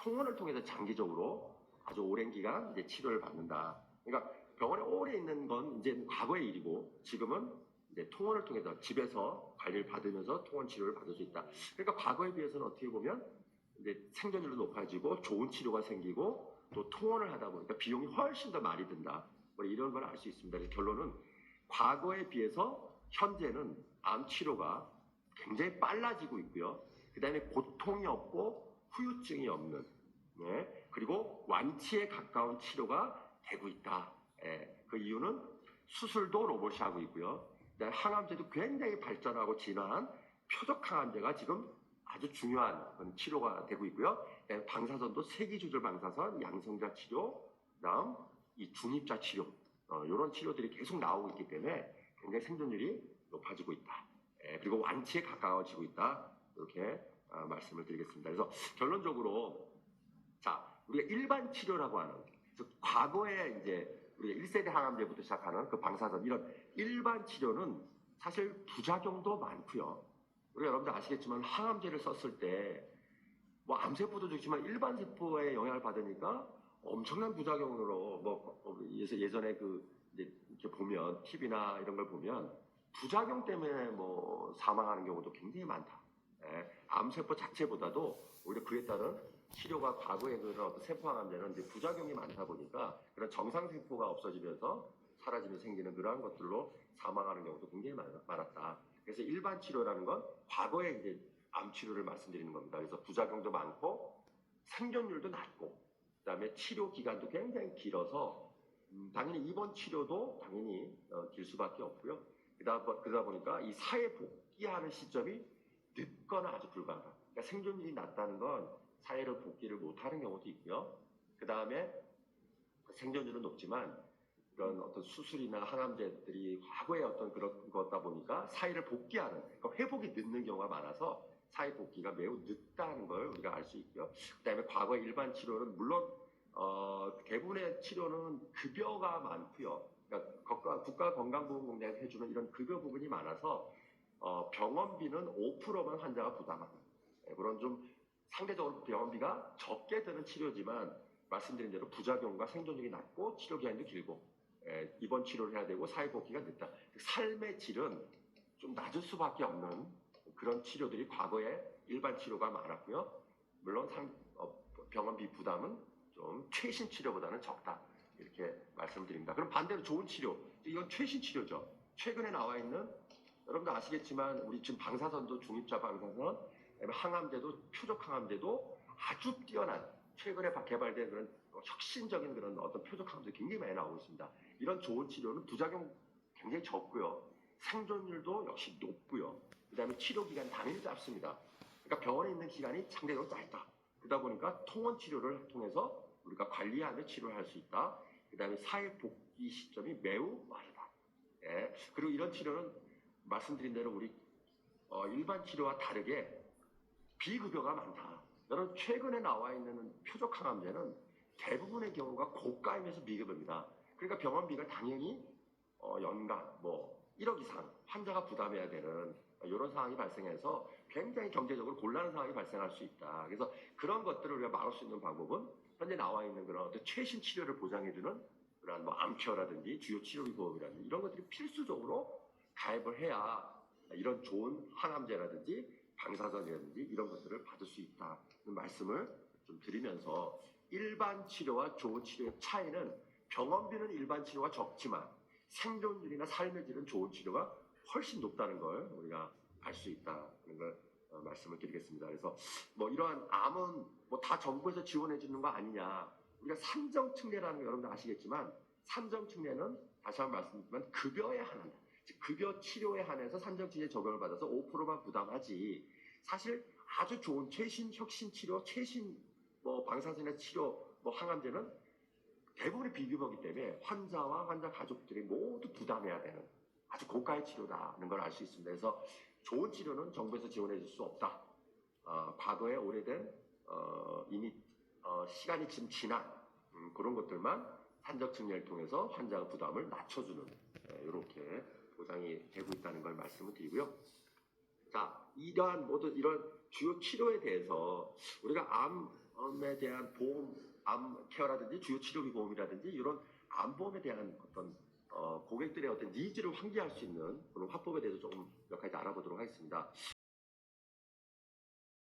통원을 통해서 장기적으로 아주 오랜 기간 이제 치료를 받는다. 그러니까 병원에 오래 있는 건 이제 과거의 일이고 지금은 이제 통원을 통해서 집에서 관리를 받으면서 통원 치료를 받을 수 있다. 그러니까 과거에 비해서는 어떻게 보면 이제 생존율도 높아지고 좋은 치료가 생기고 또 통원을 하다 보니까 비용이 훨씬 더 많이 든다. 뭐 이런 걸 알 수 있습니다. 그래서 결론은 과거에 비해서 현재는 암 치료가 굉장히 빨라지고 있고요. 그 다음에 고통이 없고 후유증이 없는, 네, 그리고 완치에 가까운 치료가 되고 있다. 그 이유는 수술도 로봇이 하고 있고요. 그다음에 항암제도 굉장히 발전하고 진화한 표적 항암제가 지금 아주 중요한 치료가 되고 있고요. 방사선도 세기조절 방사선, 양성자 치료, 그다음 이 중입자 치료, 이런 치료들이 계속 나오고 있기 때문에 굉장히 생존율이 높아지고 있다. 그리고 완치에 가까워지고 있다. 이렇게 말씀을 드리겠습니다. 그래서 결론적으로 자, 우리가 일반 치료라고 하는 과거에 이제 우리가 1세대 항암제부터 시작하는 그 방사선 이런 일반 치료는 사실 부작용도 많고요. 우리가 여러분들 아시겠지만 항암제를 썼을 때 뭐 암세포도 좋지만 일반 세포에 영향을 받으니까 엄청난 부작용으로 뭐 예전에 그 이제 이렇게 보면 TV나 이런 걸 보면 부작용 때문에 뭐 사망하는 경우도 굉장히 많다. 암세포 자체보다도 오히려 그에 따른 치료가 과거에 그런 어떤 세포 항암제는 이제 부작용이 많다 보니까 그런 정상 세포가 없어지면서 사라지면서 생기는 그러한 것들로 사망하는 경우도 굉장히 많았다. 그래서 일반 치료라는 건 과거에 이제 암 치료를 말씀드리는 겁니다. 그래서 부작용도 많고 생존율도 낮고 그다음에 치료 기간도 굉장히 길어서 당연히 입원 치료도 당연히 길 수밖에 없고요. 그러다 보니까 이 사회 복귀하는 시점이 늦거나 아주 불가하다. 그러니까 생존율이 낮다는 건 사회를 복귀를 못하는 경우도 있고요. 그 다음에 생존율은 높지만 이런 어떤 수술이나 항암제들이 과거에 어떤 그런 거다 보니까 사회를 복귀하는, 그러니까 회복이 늦는 경우가 많아서 사회 복귀가 매우 늦다는 걸 우리가 알 수 있고요. 그 다음에 과거 일반 치료는 물론 대부분의 치료는 급여가 많고요. 그러니까 국가건강보험공단에서 해주는 이런 급여 부분이 많아서 병원비는 5%만 환자가 부담합니다. 그런 좀 상대적으로 병원비가 적게 드는 치료지만 말씀드린 대로 부작용과 생존율이 낮고 치료 기간도 길고 입원 치료를 해야 되고 사회복귀가 늦다. 삶의 질은 좀 낮을 수밖에 없는 그런 치료들이 과거에 일반 치료가 많았고요. 물론 병원비 부담은 좀 최신 치료보다는 적다. 이렇게 말씀드립니다. 그럼 반대로 좋은 치료, 이건 최신 치료죠. 최근에 나와 있는 여러분도 아시겠지만 우리 지금 방사선도 중입자 방사선, 항암제도 표적 항암제도 아주 뛰어난 최근에 개발된 그런 혁신적인 그런 어떤 표적 항암제 굉장히 많이 나오고 있습니다. 이런 좋은 치료는 부작용 굉장히 적고요. 생존율도 역시 높고요. 그 다음에 치료 기간 당연히 짧습니다. 그러니까 병원에 있는 기간이 상대적으로 짧다. 그러다 보니까 통원 치료를 통해서 우리가 관리하며 치료를 할 수 있다. 그 다음에 사회 복귀 시점이 매우 빠르다. 그리고 이런 치료는 말씀드린 대로 우리 일반 치료와 다르게 비급여가 많다. 여러분 최근에 나와 있는 표적 항암제는 대부분의 경우가 고가이면서 비급여입니다. 그러니까 병원비가 당연히 연간 뭐 1억 이상 환자가 부담해야 되는 이런 상황이 발생해서 굉장히 경제적으로 곤란한 상황이 발생할 수 있다. 그래서 그런 것들을 우리가 막을 수 있는 방법은 현재 나와 있는 그런 어떤 최신 치료를 보장해주는 그런 뭐 암케어라든지 주요 치료비 보험이라든지 이런 것들이 필수적으로 가입을 해야 이런 좋은 항암제라든지 방사선이라든지 이런 것들을 받을 수 있다는 말씀을 좀 드리면서 일반 치료와 좋은 치료의 차이는 병원비는 일반 치료가 적지만 생존율이나 삶의 질은 좋은 치료가 훨씬 높다는 걸 우리가 알 수 있다는 걸 말씀을 드리겠습니다. 그래서 뭐 이러한 암은 뭐 다 정부에서 지원해 주는 거 아니냐. 우리가 산정특례라는 거 여러분들 아시겠지만 산정특례는 다시 한번 말씀드리지만 급여에 한한다. 급여 치료에 한해서 산정특례 적용을 받아서 5%만 부담하지 사실 아주 좋은 최신 혁신 치료, 최신 뭐 방사선이나 치료, 뭐 항암제는 대부분이 비급여이기 때문에 환자와 환자 가족들이 모두 부담해야 되는 아주 고가의 치료다는 걸 알 수 있습니다. 그래서 좋은 치료는 정부에서 지원해 줄 수 없다. 과거에 오래된 이미 시간이 지금 지난 그런 것들만 산정특례를 통해서 환자 부담을 낮춰주는 이렇게 보장이 되고 있다는 걸 말씀을 드리고요. 자, 이러한 모든 이런 주요 치료에 대해서 우리가 암 암에 대한 보험, 암 케어라든지 주요 치료비 보험이라든지 이런 암보험에 대한 어떤 고객들의 어떤 니즈를 환기할 수 있는 그런 화법에 대해서 조금 몇 가지 알아보도록 하겠습니다.